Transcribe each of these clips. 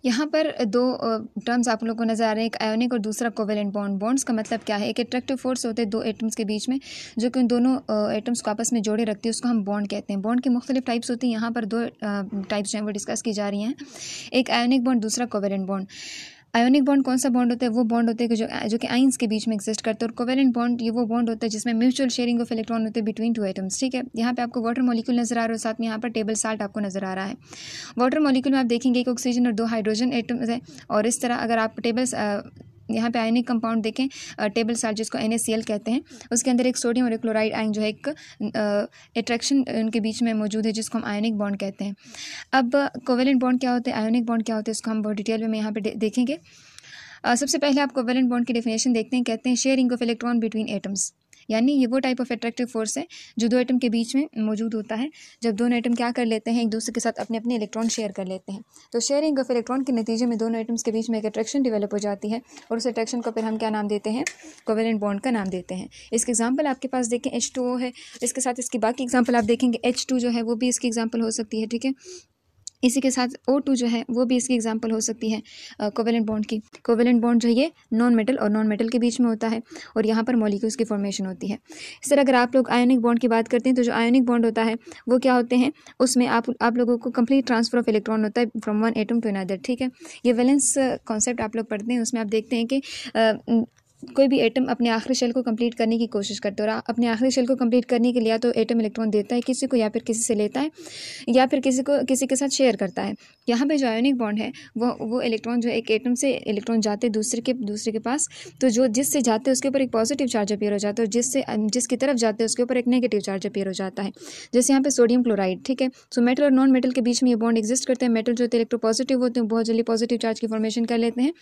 यहाँ पर दो टर्म्स आप लोगों को नज़र आ रहे हैं, एक आयोनिक और दूसरा कोवेलेंट बॉन्ड। बॉन्ड्स का मतलब क्या है? एक अट्रैक्टिव फोर्स होते हैं दो एटम्स के बीच में, जो कि उन दोनों एटम्स को आपस में जोड़े रखती है, उसको हम बॉन्ड कहते हैं। बॉन्ड की मुख्तलिफ टाइप्स होती हैं, यहाँ पर दो टाइप्स जो हैं वो डिस्कस की जा रही हैं, एक आयोनिक बॉन्ड, दूसरा कोवेलेंट बॉन्ड। आयोनिक बॉन्ड कौन सा बॉन्ड होता है? वो बॉन्ड होते हैं जो कि आइंस के बीच में एग्जिस्ट करते हैं। और कोवेलेंट बॉन्ड ये वो बॉन्ड होता है जिसमें म्यूचुअल शेयरिंग ऑफ इलेक्ट्रॉन होते हैं बिटवीन टू एटम्स। ठीक है, यहाँ पे आपको वाटर मॉलिक्यूल नजर आ रहा है और साथ में यहाँ पर टेबल साल्ट आपको नजर आ रहा है। वाटर मॉलिक्यूल में आप देखेंगे एक ऑक्सीजन और दो हाइड्रोजन एटम्स है। और इस तरह अगर आप यहाँ पे आयनिक कंपाउंड देखें, टेबल साल्ट जिसको NaCl कहते हैं, उसके अंदर एक सोडियम और एक क्लोराइड आयन जो है एक अट्रैक्शन उनके बीच में मौजूद है, जिसको हम आयनिक बॉन्ड कहते हैं। अब कोवेलेंट बॉन्ड क्या होते हैं, आयोनिक बॉन्ड क्या होते हैं, इसको हम बहुत डिटेल में यहाँ पे देखेंगे। सबसे पहले आप कोवेलेंट बॉन्ड की डेफिनेशन देखते हैं। कहते हैं sharing of electron between atoms, यानी ये वो टाइप ऑफ अट्रैक्टिव फोर्स है जो दो एटम के बीच में मौजूद होता है, जब दोनों एटम क्या कर लेते हैं, एक दूसरे के साथ अपने अपने इलेक्ट्रॉन शेयर कर लेते हैं। तो शेयरिंग ऑफ इलेक्ट्रॉन के नतीजे में दोनों एटम्स के बीच में एक अट्रैक्शन डेवलप हो जाती है, और उस अट्रैक्शन को फिर हम क्या नाम देते हैं? कोवेलेंट बॉन्ड का नाम देते हैं। इसके एग्जाम्पल आपके पास देखें, H2O है, इसके साथ इसकी बाकी एग्जाम्पल आप देखेंगे H2 जो है वो भी इसकी एग्जाम्पल हो सकती है। ठीक है, इसी के साथ O2 जो है वो भी इसकी एग्जांपल हो सकती है कोवेलेंट बॉन्ड की। कोवेलेंट बॉन्ड जो है ये नॉन मेटल और नॉन मेटल के बीच में होता है, और यहाँ पर मॉलिक्यूल्स की फॉर्मेशन होती है। इस तरह अगर आप लोग आयोनिक बॉन्ड की बात करते हैं, तो जो आयोनिक बॉन्ड होता है वो क्या होते हैं, उसमें आप लोगों को कंप्लीट ट्रांसफर ऑफ इलेक्ट्रॉन होता है from one atom to another. ठीक है, ये वैलेंस कॉन्सेप्ट आप लोग पढ़ते हैं, उसमें आप देखते हैं कि कोई भी एटम अपने आखिरी शेल को कंप्लीट करने की कोशिश करते हैं, और अपने आखिरी शेल को कंप्लीट करने के लिए या तो एटम इलेक्ट्रॉन देता है किसी को, या फिर किसी से लेता है, या फिर किसी के साथ शेयर करता है। यहाँ पे जो आयोनिक बॉन्ड है वो इलेक्ट्रॉन जो एक एटम से इलेक्ट्रॉन जाते हैं दूसरे के पास, तो जो जिससे जाते हैं उसके ऊपर एक पॉजिटिव चार्ज अपीयर हो जाता है, और जिसकी तरफ जाते हैं उसके ऊपर एक नेगेटिव चार्ज अपीयर हो जाता है। जैसे यहाँ पे सोडियम क्लोराइड। ठीक है, सो मेटल और नॉन मेटल के बीच में ये बॉन्ड एग्जिस्ट करते हैं। मेटल जो होते हैं इलेक्ट्रोपॉजिटिव होते हैं, बहुत जल्दी पॉजिटिव चार्ज की फॉर्मेशन कर लेते हैं,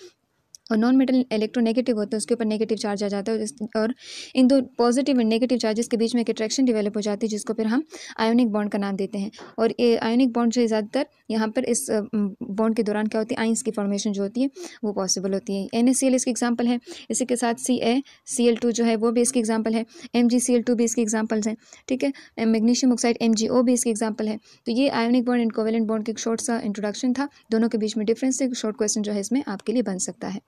और नॉन मेटल इलेक्ट्रोनेगेटिव होता है, उसके ऊपर नेगेटिव चार्ज आ जाता है, और इन दो पॉजिटिव एंड नेगेटिव चार्जेस के बीच में एक अट्रैक्शन डेवलप हो जाती है, जिसको फिर हम आयोनिक बॉन्ड का नाम देते हैं। और ये आयोनिक बॉन्ड जो ज़्यादातर यहाँ पर इस बॉन्ड के दौरान क्या होती है, आइंस की फॉर्मेशन जो होती है वो पॉसिबल होती है। NaCl इसकी एग्जाम्पल है, इसी के साथ CaCl2 जो है वो भी इसकी एग्जाम्पल है, MgCl2 भी इसकी एग्जाम्पल्स हैं। ठीक है, मैग्नीशियम ऑक्साइड MgO भी इसकी एग्जाम्पल है। तो ये ionic bond and covalent bond का एक शॉर्ट सा इंट्रोडक्शन था, दोनों के बीच में डिफरेंस से शॉर्ट क्वेश्चन जो है इसमें आपके लिए बन सकता है।